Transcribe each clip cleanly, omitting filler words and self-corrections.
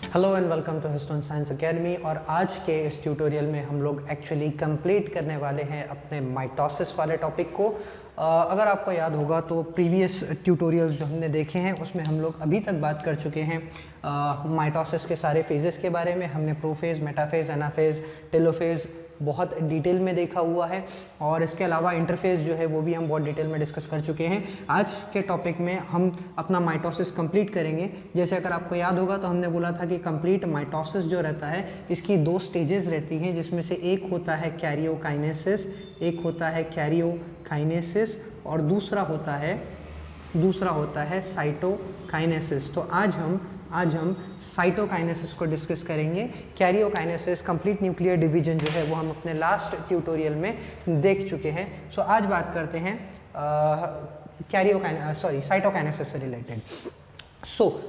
Hello and welcome to Histone Science Academy. और आज के इस ट्यूटोरियल में हम लोग एक्चुअली कंप्लीट करने वाले हैं अपने माइटोसिस वाले टॉपिक को। अगर आपको याद होगा तो प्रीवियस ट्यूटोरियल्स जो हमने देखे हैं उसमें हम लोग अभी तक बात कर चुके हैं माइटोसिस के सारे फेजेस के बारे में। हमने प्रोफेज, मेटाफेज, एनाफेज, टेलोफेज बहुत डिटेल में देखा हुआ है और इसके अलावा इंटरफेस जो है वो भी हम बहुत डिटेल में डिस्कस कर चुके हैं। आज के टॉपिक में हम अपना माइटोसिस कंप्लीट करेंगे। जैसे अगर आपको याद होगा तो हमने बोला था कि कंप्लीट माइटोसिस जो रहता है इसकी दो स्टेजेस रहती हैं, जिसमें से एक होता है कैरियोकाइनेसिस और दूसरा होता है साइटोकाइनेसिस। तो आज हम साइटोकाइनेसिस को डिस्कस करेंगे। कैरियोकाइनेसिस कंप्लीट न्यूक्लियर डिवीजन जो है वो हम अपने लास्ट ट्यूटोरियल में देख चुके हैं। सो आज बात करते हैं साइटोकाइनेसिस से रिलेटेड।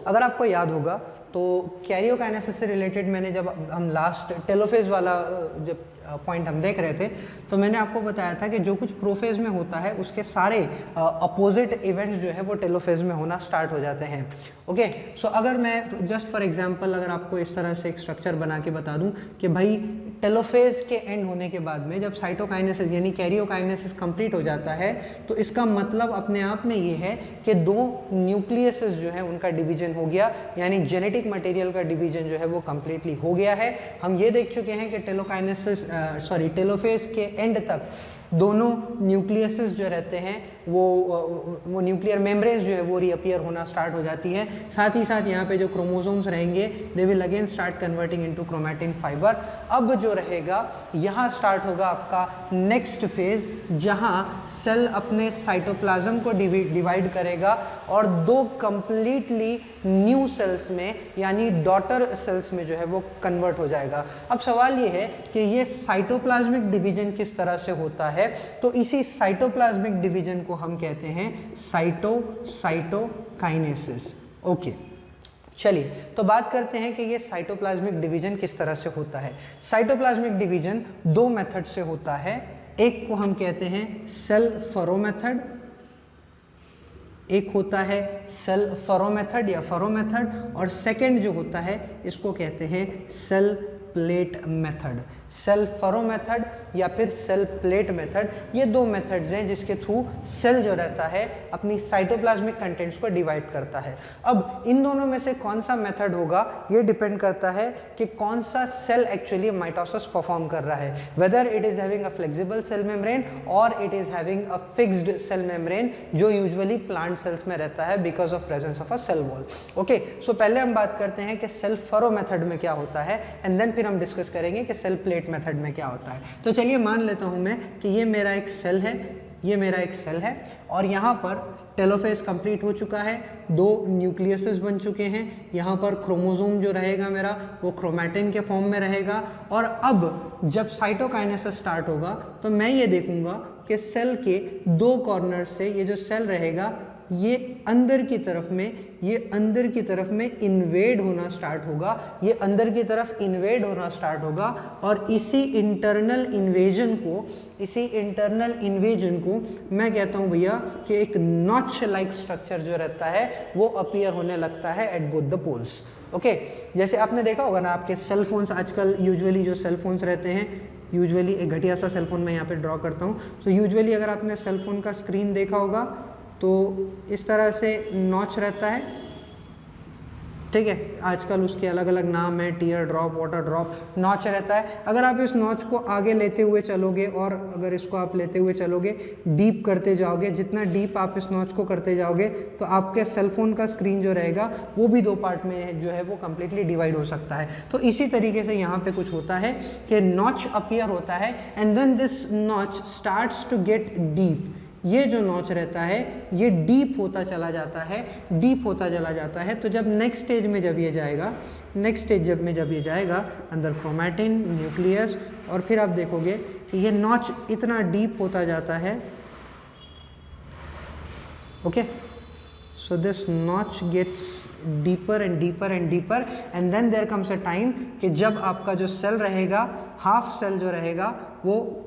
अगर आपको याद होगा तो कैरियोकाइनेसिस से रिलेटेड मैंने जब हम लास्ट टेलोफेज वाला जब पॉइंट हम देख रहे थे तो मैंने आपको बताया था कि जो कुछ प्रोफेज में होता है उसके सारे अपोजिट इवेंट्स जो है वो टेलोफेज में होना स्टार्ट हो जाते हैं। ओके, सो अगर मैं जस्ट फॉर एग्जांपल अगर आपको इस तरह से एक स्ट्रक्चर बना के बता दूं कि भाई टेलोफेज के एंड होने के बाद में जब साइटोकाइनेसिस यानी कैरियोकाइनेसिस कंप्लीट हो जाता है तो इसका मतलब अपने आप में ये है कि दो न्यूक्लियसेस जो है उनका डिवीजन हो गया, यानी जेनेटिक मटेरियल का डिवीजन जो है वो कंप्लीटली हो गया है। हम ये देख चुके हैं कि टेलोफेज के एंड तक दोनों न्यूक्लियसेस जो रहते हैं वो न्यूक्लियर मेम्ब्रेन्स जो है वो रीअपियर होना स्टार्ट हो जाती है। साथ ही साथ यहाँ पे जो क्रोमोसोम्स रहेंगे they will again start converting into chromatin fibre. अब जो रहेगा यहाँ स्टार्ट होगा आपका नेक्स्ट फेज, जहाँ सेल अपने साइटोप्लाज्म को डिवाइड करेगा और दो कंप्लीटली न्यू सेल्स में यानी डॉटर सेल्स में जो है वो कन्वर्ट हो जाएगा। अब सवाल ये है कि ये साइटोप्लाज्मिक डिवीजन किस तरह से होता है, तो इसी साइटोप्लाज्मिक डिवीजन को हम कहते हैं साइटोकाइनेसिस। ओके, चलिए तो बात करते हैं कि ये साइटोप्लाज्मिक डिवीजन किस तरह से होता है। साइटोप्लाज्मिक डिवीजन दो मेथड से होता है। एक को हम कहते हैं सेल फरो मेथड, एक होता है सेल फरो मेथड या फरो मेथड, और सेकंड जो होता है इसको कहते हैं cell plate method. Cell furrow method या फिर सेल प्लेट मेथड, ये दो मेथड्स हैं जिसके थ्रू सेल जो रहता है अपनी साइटोप्लाज्मिक कंटेंट्स को डिवाइड करता है। अब इन दोनों में से कौन सा मेथड होगा ये डिपेंड करता है कि कौन सा सेल एक्चुअली माइटोसिस परफॉर्म कर रहा है, whether it is having a flexible cell membrane और it is having a fixed cell membrane, जो यूजुअली प्लांट सेल्स में रहता है because of presence of a cell wall. Okay, so पहले हम बात करते हैं कि सेल फरो मेथड में क्या होता है एंड देन फिर हम डिस्कस करेंगे कि सेल प्लेट मेथड में क्या होता है। तो चलिए मान लेता हूं मैं कि ये मेरा एक सेल है, और यहाँ पर टेलोफेज कंप्लीट हो चुका है, दो न्यूक्लियसेस बन चुके हैं। यहाँ पर क्रोमोसोम जो रहेगा मेरा वो क्रोमैटिन के फॉर्म में रहेगा। और अब जब साइटोकाइनेसिस स्टार्ट होगा तो मैं ये देखूंगा कि सेल के दो कॉर्नर से ये जो सेल रहेगा ये अंदर की तरफ में इन्वेड होना स्टार्ट होगा, और इसी इंटरनल इन्वेजन को मैं कहता हूं भैया कि एक नॉच लाइक स्ट्रक्चर जो रहता है वो अपीयर होने लगता है at both the poles. Okay, जैसे आपने देखा होगा ना आपके सेल फोन्स आजकल यूजुअली जो सेल फोन्स रहते हैं, यूजुअली एक घटिया सा सेल फोन मैं यहाँ पे ड्रॉ करता हूँ। तो यूजुअली अगर आपने सेल फोन का स्क्रीन देखा होगा तो इस तरह से नॉच रहता है, ठीक है। आजकल उसके अलग अलग नाम है, tier drop, water drop, notch रहता है। अगर आप इस नॉच को आगे लेते हुए चलोगे और अगर इसको आप लेते हुए चलोगे, डीप करते जाओगे, जितना डीप आप इस नॉच को करते जाओगे तो आपके सेलफोन का स्क्रीन जो रहेगा वो भी दो पार्ट में जो है वो कम्प्लीटली डिवाइड हो सकता है। तो इसी तरीके से यहाँ पे कुछ होता है कि नॉच अपीयर होता है and then this notch starts to get deep. ये जो नॉच रहता है ये डीप होता चला जाता है। तो जब नेक्स्ट स्टेज में जब ये जाएगा अंदर क्रोमैटिन, न्यूक्लियस, और फिर आप देखोगे कि ये नॉच इतना डीप होता जाता है। Okay, so this notch gets deeper and then there comes a time कि जब आपका जो सेल रहेगा, हाफ सेल जो रहेगा वो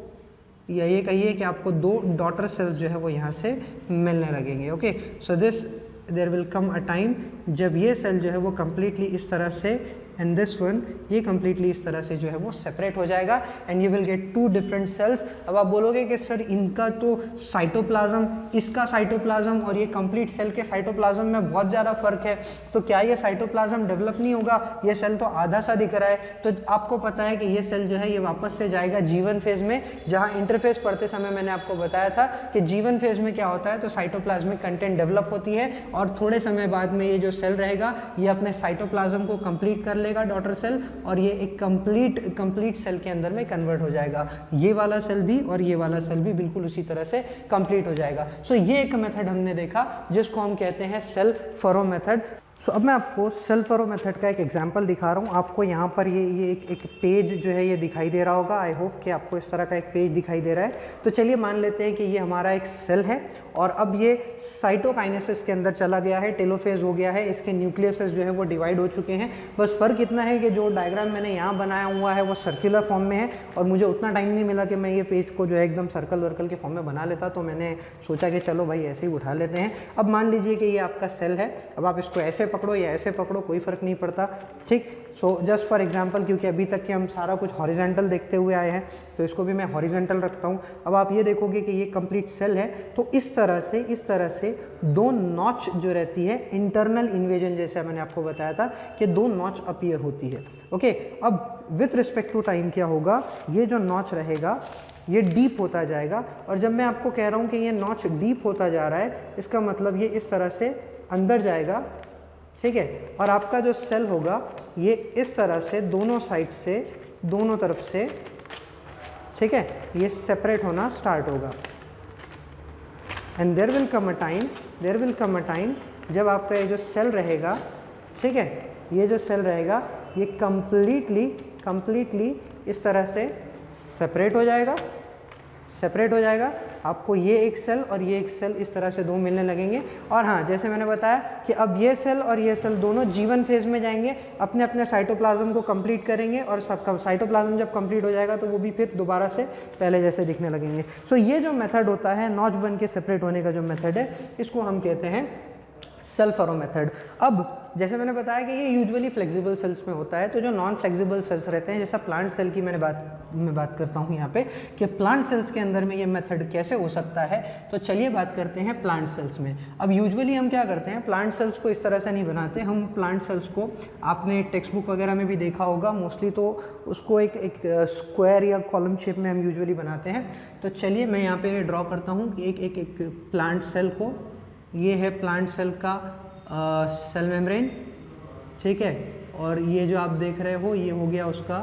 या ये कहिए कि आपको दो डॉटर सेल्स जो है वो यहाँ से मिलने लगेंगे। Okay, so this there will come a time जब ये सेल जो है वो कम्प्लीटली इस तरह से एंड दिस वन, ये कंप्लीटली इस तरह से जो है वो सेपरेट हो जाएगा and you will get 2 different cells. अब आप बोलोगे कि सर इनका तो साइटोप्लाज्म, इसका साइटोप्लाज्म और ये कंप्लीट सेल के साइटोप्लाज्म में बहुत ज़्यादा फर्क है, तो क्या ये साइटोप्लाज्म डेवलप नहीं होगा? ये सेल तो आधा सा दिख रहा है। तो आपको पता है कि ये सेल जो है ये वापस से जाएगा G1 फेज में, जहाँ इंटरफेस पढ़ते समय मैंने आपको बताया था कि G1 फेज में क्या होता है, तो साइटोप्लाज्मिक कंटेंट डेवलप होती है और थोड़े समय बाद में ये जो सेल रहेगा ये अपने साइटोप्लाज्म को कंप्लीट कर लेगा, डॉटर सेल, और ये एक कंप्लीट सेल के अंदर में कन्वर्ट हो जाएगा। ये वाला सेल भी और ये वाला सेल भी बिल्कुल उसी तरह से कंप्लीट हो जाएगा। सो ये एक मेथड हमने देखा जिसको हम कहते हैं सेल फरो मेथड। सो अब मैं आपको सेल फरो मेथड का एक एग्जांपल दिखा रहा हूँ। आपको यहाँ पर ये एक पेज जो है ये दिखाई दे रहा होगा। आई होप कि आपको इस तरह का एक पेज दिखाई दे रहा है। तो चलिए मान लेते हैं कि ये हमारा एक सेल है और अब ये साइटोकाइनेसिस के अंदर चला गया है, टेलोफेज हो गया है, इसके न्यूक्लियसेस जो है वो डिवाइड हो चुके हैं। बस फ़र्क इतना है कि जो डायग्राम मैंने यहाँ बनाया हुआ है वो सर्कुलर फॉर्म में है और मुझे उतना टाइम नहीं मिला कि मैं ये पेज को जो है एकदम सर्कल वर्कल के फॉर्म में बना लेता, तो मैंने सोचा कि चलो भाई ऐसे ही उठा लेते हैं। अब मान लीजिए कि ये आपका सेल है, अब आप इसको ऐसे पकड़ो या ऐसे पकड़ो, कोई फ़र्क नहीं पड़ता, ठीक। सो जस्ट फॉर एग्जांपल, क्योंकि अभी तक के हम सारा कुछ हॉरिजॉन्टल देखते हुए आए हैं तो इसको भी मैं हॉरिजॉन्टल रखता हूँ। अब आप ये देखोगे कि ये कंप्लीट सेल है, तो इस तरह से 2 नॉच जो रहती है, इंटरनल इन्वेजन, जैसे मैंने आपको बताया था कि 2 नॉच अपीयर होती है। ओके, अब विथ रिस्पेक्ट टू टाइम क्या होगा, ये जो नॉच रहेगा ये डीप होता जाएगा, और जब मैं आपको कह रहा हूँ कि ये नॉच डीप होता जा रहा है, इसका मतलब ये इस तरह से अंदर जाएगा, ठीक है। और आपका जो सेल होगा ये इस तरह से दोनों साइड से, दोनों तरफ से, ठीक है, ये सेपरेट होना स्टार्ट होगा। And there will come a time जब आपका ये जो सेल रहेगा, ठीक है, ये जो सेल रहेगा ये कंप्लीटली इस तरह से सेपरेट हो जाएगा। आपको ये एक सेल और ये एक सेल इस तरह से 2 मिलने लगेंगे। और हाँ, जैसे मैंने बताया कि अब ये सेल और ये सेल दोनों G1 फेज में जाएंगे, अपने अपने साइटोप्लाज्म को कंप्लीट करेंगे, और सबका साइटोप्लाज्म जब कंप्लीट हो जाएगा तो वो भी फिर दोबारा से पहले जैसे दिखने लगेंगे। सो ये जो मेथड होता है, नॉच बन के सेपरेट होने का जो मेथड है, इसको हम कहते हैं सेल फरो मेथड। अब जैसे मैंने बताया कि ये यूजुअली फ्लेक्सिबल सेल्स में होता है, तो जो नॉन फ्लेक्सिबल सेल्स रहते हैं, जैसा प्लांट सेल की मैं बात करता हूँ यहाँ पे कि प्लांट सेल्स के अंदर में ये मेथड कैसे हो सकता है। तो चलिए बात करते हैं प्लांट सेल्स में। अब यूजुअली हम क्या करते हैं, प्लांट सेल्स को इस तरह से नहीं बनाते हम। प्लांट सेल्स को आपने टेक्स्ट बुक वगैरह में भी देखा होगा मोस्टली, तो उसको एक स्क्वायर या कॉलम शेप में हम यूजुअली बनाते हैं। तो चलिए मैं यहाँ पे ड्रॉ करता हूँ कि एक प्लांट सेल को, ये है प्लांट सेल का सेल मेम्ब्रेन, ठीक है, और ये जो आप देख रहे हो ये हो गया उसका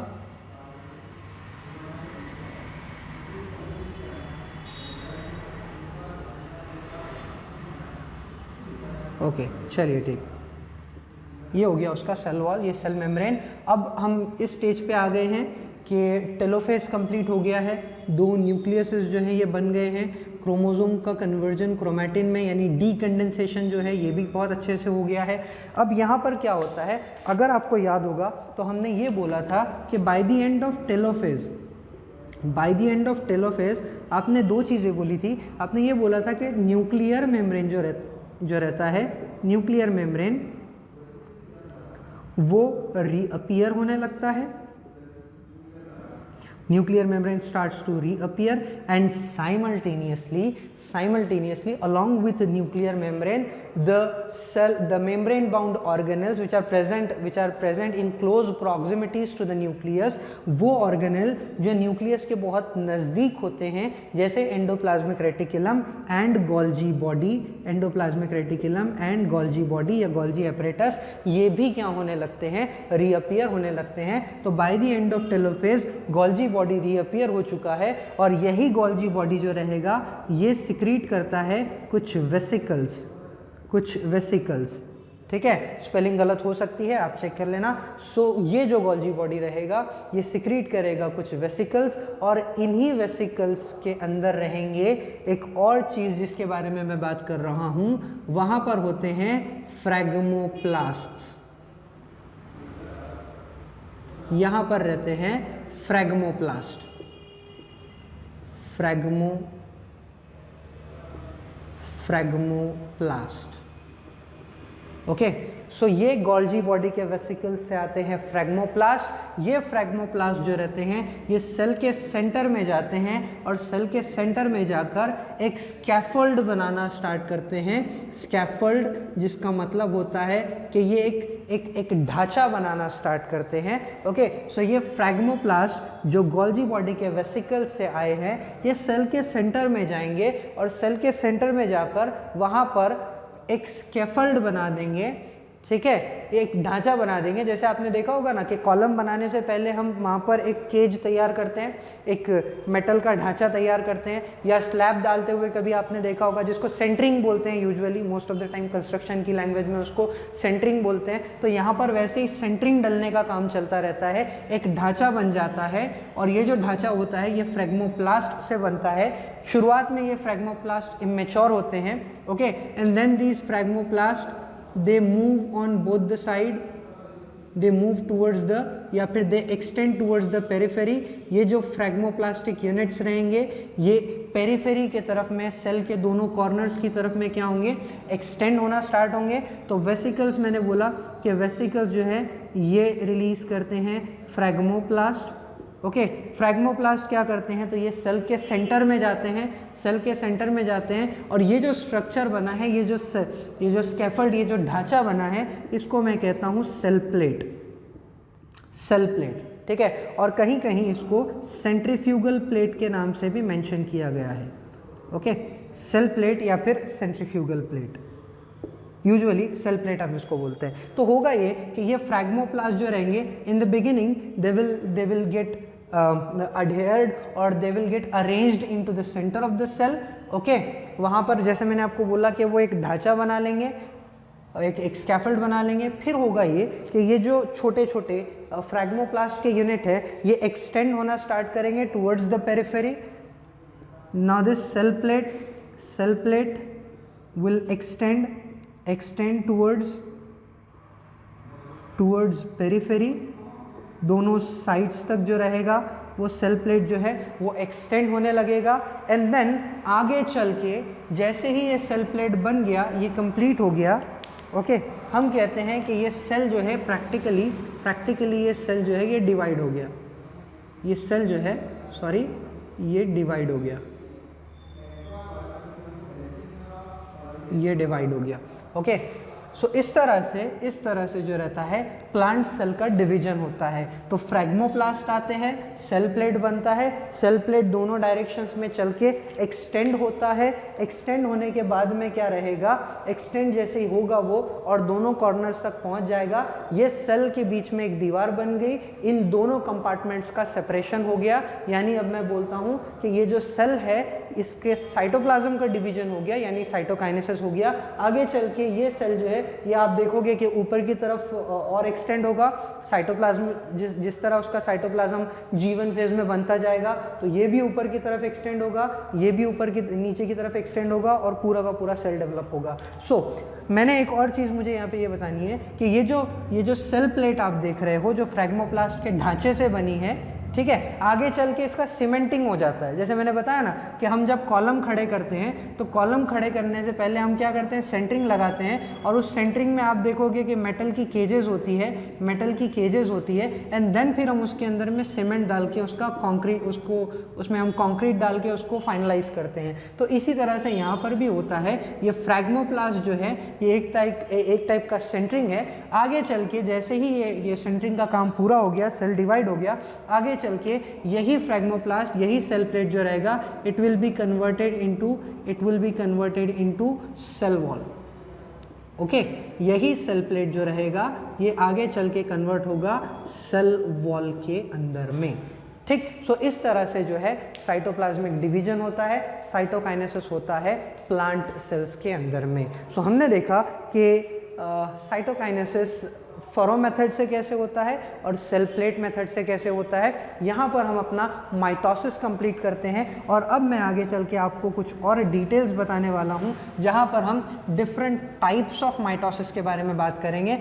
ओके, चलिए ठीक, ये हो गया उसका सेल वॉल, ये सेल मेम्ब्रेन। अब हम इस स्टेज पे आ गए हैं कि टेलोफेज कंप्लीट हो गया है, 2 न्यूक्लियसेस जो हैं ये बन गए हैं, क्रोमोसोम का कन्वर्जन क्रोमैटिन में यानी डीकंडेंसेशन जो है ये भी बहुत अच्छे से हो गया है। अब यहाँ पर क्या होता है, अगर आपको याद होगा तो हमने ये बोला था कि by the end of telophase आपने 2 चीज़ें बोली थी। आपने ये बोला था कि न्यूक्लियर मेम्ब्रेन जो रहता है, न्यूक्लियर मेम्ब्रेन वो रीअपियर होने लगता है, nuclear membrane starts to reappear, and simultaneously along with the nuclear membrane the membrane bound organelles which are present in close proximities to the nucleus, वो organelle जो nucleus के बहुत नज़दीक होते हैं, जैसे endoplasmic reticulum and Golgi body या Golgi apparatus, ये भी क्या होने लगते हैं, reappear होने लगते हैं। तो by the end of telophase Golgi body reappear हो चुका है, और यही गोल्जी बॉडी जो रहेगा ये सिक्रीट करता है कुछ वेसिकल्स, ठीक है, स्पेलिंग गलत हो सकती है, आप चेक कर लेना। सो ये जो गोल्जी बॉडी रहेगा ये सिक्रीट करेगा कुछ वेसिकल्स, और इन्हीं वेसिकल्स के अंदर रहेंगे एक और चीज़ जिसके बारे में मैं बात कर रहा हूँ, वहाँ पर होते हैं फ्रैगमोप्लास्ट्स, यहाँ पर रहते हैं फ्रैगमोप्लास्ट, ओके। सो ये गोल्जी बॉडी के वेसिकल से आते हैं फ्रैग्मोप्लास्ट। ये फ्रैग्मोप्लास्ट जो रहते हैं ये सेल के सेंटर में जाते हैं और सेल के सेंटर में जाकर एक स्कैफोल्ड बनाना स्टार्ट करते हैं। स्कैफोल्ड जिसका मतलब होता है कि ये एक ढांचा बनाना स्टार्ट करते हैं। ओके। सो ये फ्रैग्मोप्लास्ट जो गोल्जी बॉडी के वेसिकल से आए हैं ये सेल के सेंटर में जाएंगे और सेल के सेंटर में जाकर वहाँ पर एक स्कैफोल्ड बना देंगे, ठीक है, एक ढांचा बना देंगे। जैसे आपने देखा होगा ना कि कॉलम बनाने से पहले हम वहाँ पर एक केज तैयार करते हैं, एक मेटल का ढांचा तैयार करते हैं, या स्लैब डालते हुए कभी आपने देखा होगा जिसको सेंटरिंग बोलते हैं, usually most of the time construction की लैंग्वेज में उसको सेंटरिंग बोलते हैं। तो यहाँ पर वैसे ही सेंटरिंग डलने का काम चलता रहता है, एक ढांचा बन जाता है और ये जो ढांचा होता है ये फ्रैग्मोप्लास्ट से बनता है। शुरुआत में ये फ्रैग्मोप्लास्ट इमेच्योर होते हैं, okay, and then these phragmoplast they move on both the side, they move towards the या फिर they extend towards the periphery। ये जो फ्रैग्मोप्लास्टिक यूनिट्स रहेंगे ये पेरिफेरी के तरफ में सेल के दोनों कॉर्नर्स की तरफ में क्या होंगे, एक्सटेंड होना स्टार्ट होंगे। तो वेसिकल्स मैंने बोला कि वेसिकल्स जो है ये रिलीज करते हैं फ्रैग्मोप्लास्ट। ओके, फ्रैग्मोप्लास्ट क्या करते हैं, तो ये सेल के सेंटर में जाते हैं, सेल के सेंटर में जाते हैं और ये जो स्ट्रक्चर बना है, ये जो स्कैफोल्ड, ये जो ढांचा बना है, इसको मैं कहता हूँ सेल प्लेट। सेल प्लेट, ठीक है, और कहीं कहीं इसको सेंट्रीफ्यूगल प्लेट के नाम से भी मेंशन किया गया है। ओके, सेल प्लेट या फिर centrifugal plate, usually cell plate हम इसको बोलते हैं। तो होगा ये कि ये फ्रैग्मोप्लास्ट जो रहेंगे in the beginning they will get adhered or they will get arranged into the center of the cell। Okay, वहाँ पर जैसे मैंने आपको बोला कि वो एक ढांचा बना लेंगे, एक स्कैफोल्ड बना लेंगे। फिर होगा ये कि ये जो छोटे छोटे फ्रैग्मोप्लास्ट के यूनिट है ये एक्सटेंड होना स्टार्ट करेंगे towards the periphery. Now this cell plate will extend towards periphery। दोनों साइड्स तक जो रहेगा वो सेल प्लेट जो है वो एक्सटेंड होने लगेगा। एंड देन आगे चल के जैसे ही ये सेल प्लेट बन गया, ये कंप्लीट हो गया, ओके, हम कहते हैं कि ये सेल जो है प्रैक्टिकली ये सेल जो है ये डिवाइड हो गया। ये सेल जो है ये डिवाइड हो गया, ये डिवाइड हो गया। ओके, सो इस तरह से जो रहता है प्लांट सेल का डिवीजन होता है। तो फ्रैग्मोप्लास्ट आते हैं, सेल प्लेट बनता है, सेल प्लेट दोनों डायरेक्शंस में चल के एक्सटेंड होता है। एक्सटेंड होने के बाद में क्या रहेगा, एक्सटेंड जैसे ही होगा वो और दोनों कॉर्नर्स तक पहुंच जाएगा। ये सेल के बीच में एक दीवार बन गई, इन दोनों कंपार्टमेंट्स का सेपरेशन हो गया। यानी अब मैं बोलता हूँ कि ये जो सेल है इसके साइटोप्लाज्म का डिवीजन हो गया, यानी साइटोकाइनेसिस हो गया। आगे चल के ये सेल जो है ये आप देखोगे कि ऊपर की तरफ और एक्सटेंड होगा। साइटोप्लाज्म जिस तरह उसका साइटोप्लाज्म G1 फेज में बनता जाएगा तो ये भी ऊपर की तरफ एक्सटेंड होगा, ये भी ऊपर की नीचे की तरफ एक्सटेंड होगा और पूरा का पूरा सेल डेवलप होगा। सो मैंने एक और चीज़ मुझे यहाँ पे ये बतानी है कि ये जो सेल प्लेट आप देख रहे हो जो फ्रैग्मोप्लास्ट के ढांचे से बनी है, ठीक है, आगे चल के इसका सीमेंटिंग हो जाता है। जैसे मैंने बताया ना कि हम जब कॉलम खड़े करते हैं तो कॉलम खड़े करने से पहले हम क्या करते हैं, सेंटरिंग लगाते हैं और उस सेंटरिंग में आप देखोगे कि मेटल की केजेस होती है एंड देन फिर हम उसके अंदर में सीमेंट डाल के उसका कंक्रीट उसमें हम कंक्रीट डाल के उसको फाइनलाइज करते हैं। तो इसी तरह से यहाँ पर भी होता है। ये फ्रैग्मोप्लास्ट जो है ये एक टाइप का सेंटरिंग है। आगे चल के जैसे ही ये सेंटरिंग का काम पूरा हो गया, सेल डिवाइड हो गया, आगे चल के यही फ्रैग्मोप्लास्ट, यही सेल प्लेट जो रहेगा it will be converted into cell wall. Okay, यही सेल प्लेट जो रहेगा ये आगे चल के कन्वर्ट होगा सेल वॉल के अंदर में। ठीक, सो इस तरह से जो है साइटोप्लाज्मिक डिवीजन होता है, साइटोकाइनेसिस होता है प्लांट सेल्स के अंदर में। सो हमने देखा कि साइटोकाइनेसिस फरो मेथड से कैसे होता है और सेल प्लेट मेथड से कैसे होता है। यहाँ पर हम अपना माइटोसिस कंप्लीट करते हैं और अब मैं आगे चल के आपको कुछ और डिटेल्स बताने वाला हूँ जहाँ पर हम डिफरेंट टाइप्स ऑफ माइटोसिस के बारे में बात करेंगे।